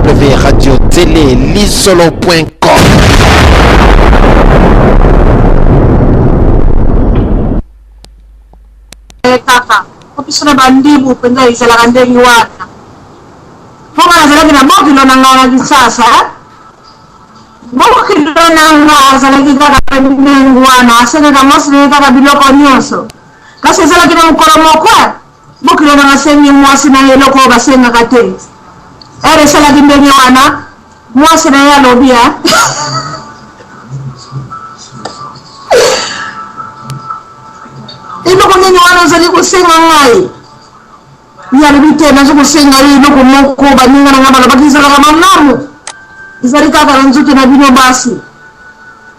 www.radio-télé-lisolo.com. Kaka, opiso na bandibu penza isala kandegi wana. Honga na zalagi na mokilo na ngawa na sasa. Mokilo na ngawa zalagi kaka pendengu wana. Asene na mosile kaka biloko nyoso. Kasi zalagi na mkolo mokwa. Mokilo na ngasengi mwasi na yeloko basenga kate. Ere zalagi mbeni wana. Mwasi na yalobia. Ino kunyenye wana zali kusenga ngai. Nyali bitena zo kusenga ino kumoko baninga na ngaba bakiza kama mnamu. Izali kaka nzuti na bino basi.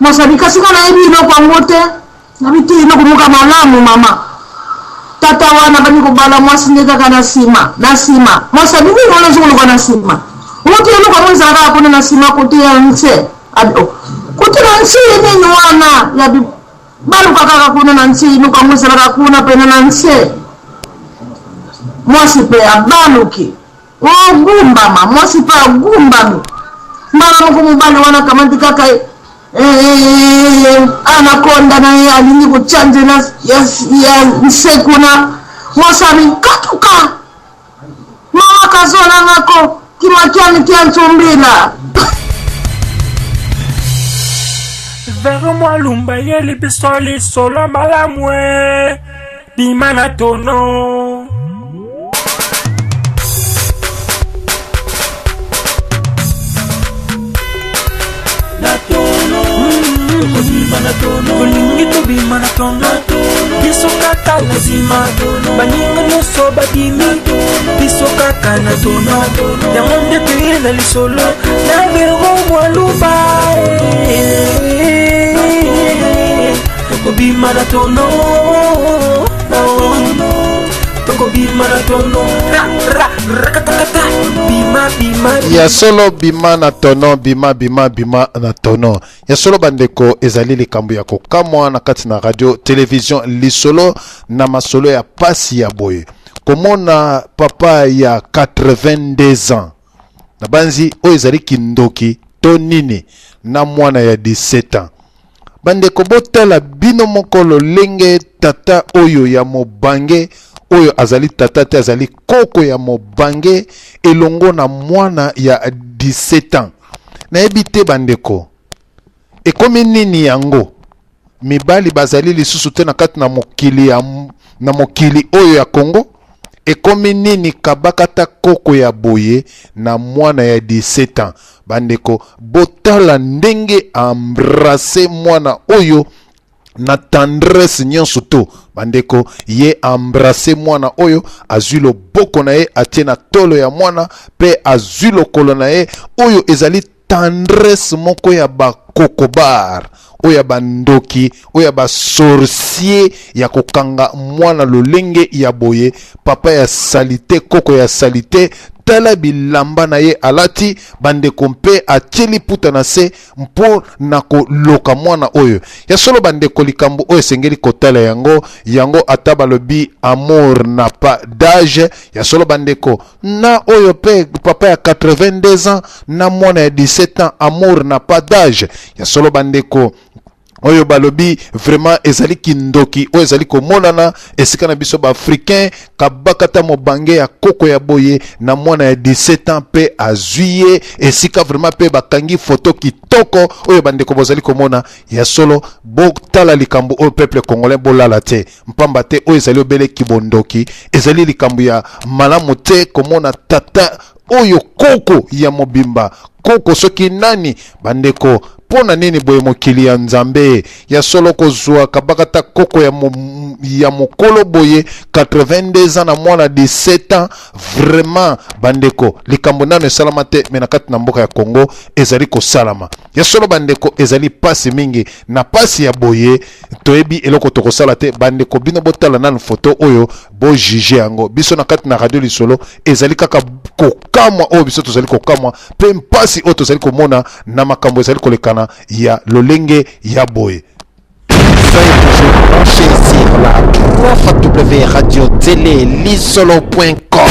Mosabika sika na ino kwa ngote. Na biti ino kumuka manamu mama. Tata wana bani kubala mwasi ndeka kana sima. Na sima. Mosabika ino zo kulikuwa na sima. Wote ino kwa mwanza kaka kuna na sima kutia nse. Kutia nse yenye wana ya bibu. Balu kaka kuna na nchi inuka mwese laka kuna pena na nchi mwasi pe abaluki gumba ma mwasi pe gumba mi mara mkumu bali wana kamanti kaka anakonda na ya alini kuchanje na ya nsekuna mwasami katuka mama kazona ngako kimakiani kia ntumbila. Vers moi lumba yeli bisoli solo malamwe bimana tono na tono bimana tono lingito bimana tono bisoka lazima baninga nyuso badimi bisoka kana tono yangonde tena lisolo na vers moi lumba Toko bi maratono, toko bi maratono, rakatakata, bima. Ya solo bima na tono, bima na tono. Ya solo bandeko ezali likambo ya kokamwa na kati na radio, télévision lisolo na masolo ya pasi ya boye. Komona papa ya 82 ans. Na banzi o ezali kindoki to nini na mwana ya 17 ans. Bandeko botala bino mokolo lenge tata oyo ya mobange oyo azali tata te azali koko ya mobange elongo na mwana ya 17 ans. Na ebite bandeko ekomi nini yango mibali bazali lisusu te na kati na mokili oyo ya Congo. Ekomi nini kabakata koko ya boye na mwana ya 17 ans. Bandeko botala ndenge embrasser mwana oyo na tendresse nyonso to. Bandeko ye embrasser mwana oyo azwi loboko na ye atie na tolo ya mwana pe azwi lokolo na ye oyo ezali tendresse moko ya bakokobar oya bandoki oya ba sorcier ya kokanga mwana lolenge ya boye papa ya salite koko ya salite tala bilamba na ye alati bandeko mpe atieli puta na se mpo na koloka mwana oyo ya solo bandeko likambo oyo esengeli kotala yango ata balobi amour na pas d'âge ya solo bandeko na oyo pe papa ya 82 ans na mwana ya 17 ans amour na pas d'âge ya solo bandeko oyo balobi vraiment ezali kindoki oyo ezali komonana esika na biso ba africain kabakata mobange ya koko ya boye na mwana ya 17 ans pe azuye esika vraiment pe bakangi photo kitoko oyo bandeko bozali komona ya solo botala likambo oyo peuple congolais bolala te mpamba te oyo ezali obele kibondoki ezali likambo ya malamu te komona tata oyo koko ya mobimba koko soki nani bandeko pona nini boye mokili ya nzambe ya solo kozwa kabakata koko ya mokolo boye 82 ans na mwana 17 ans vraiment bandeko likambo nano esalama te mena kati na mboka ya Congo ezali kosalama ya solo bandeko ezali pasi mingi na pasi ya boye toyebi eloko tokosala te bandeko bino botala nanu photo oyo bo juge yango biso na kati na radio lisolo ezali kaka kokamwa oyo biso tozali kokamwa pe mpasi oyo tozali komona na makambo ezali kolekana ya lolenge ya boye. Soyez toujours branchés sur la www.radio-télé-lisolo.com.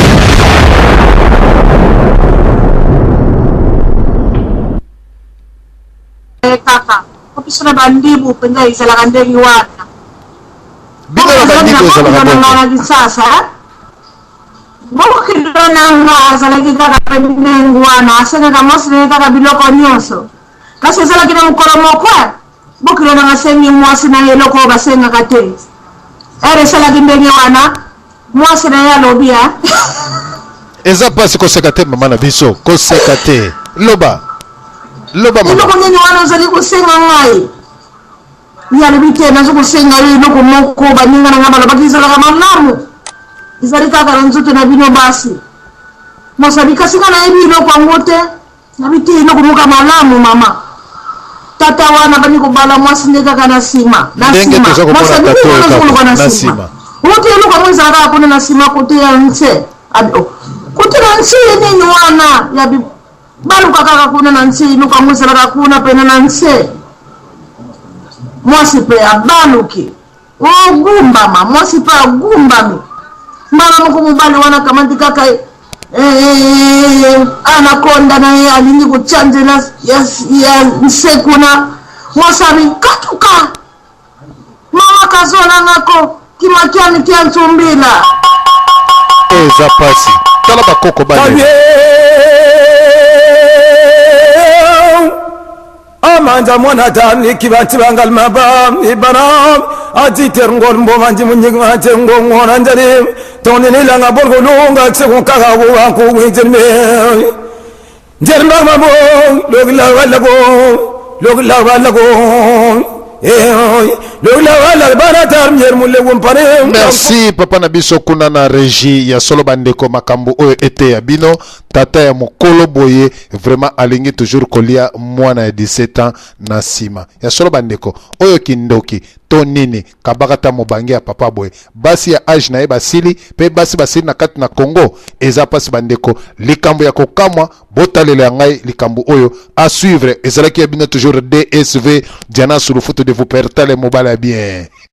kaka opisana bandibu penza izalaka ndenge wana bino na bandibu ezalaka bongo kisasa bokokilo nanga azalaki kaka ndenge wana asengaka mosi kaka biloko nyonso kasi ezalaki na mokolo moko bokilo nanga asengi mwasi na ye eloko oyo basengaka te ere esalaki ndenge wana mwasi na ye alobi eza mpasi koseka te mama na biso koseka te loba mama eloko nini wana ozali kosenga ngai ye alobi te nazo kosenga ye eloko moko baninga na ngai balobaki ezalaka malamu ezali kaka na nzoto na bino basi mosabi kasi nga nayebi eloko yango te nabi te eloko moka malamu mama tata wana bani kobala mwasi nde kaka na nsima ote eloko yango ezalaka kaka kuna na nsima kote ya nse kote na nse nini wana yabi baluka kaka kuna na nse eloko yango ezalaka kuna pene na nse mwasi mpe abaluki ogumbama mwasi mpe agumbami mbala moko mobali wana kamati kaka anakonda na ye alingi kochanjela ya nse kuna mwasabi katuka mama kazonangako kimakiani kia ntumbila eza pasi tala bakoko bale amanja mwana tani kibati bangal mabam ibaram atiter ngol mbomanji munyig mate ngongona njani tonini langa borgo lunga tsekon kaka wa ko winjeme jerma mabo logla wala go merci papa na biso kuna na régie ya solo bandeko makambo oyo ete ya bino tata ya mokolo boye vraiment alingi toujours kolia mwana ya 17 ans na sima ya solo bandeko oyo kindoki to nini kabakata mobange ya papa boye basi ya age na ye basili pe basi basili na kati na Congo eza pasi bandeko likambo ya kokamwa botalela ya ngai likambo oyo à suivre ezalaki ya bino toujours DSV Diana sur le foot de vous pertale mobile bien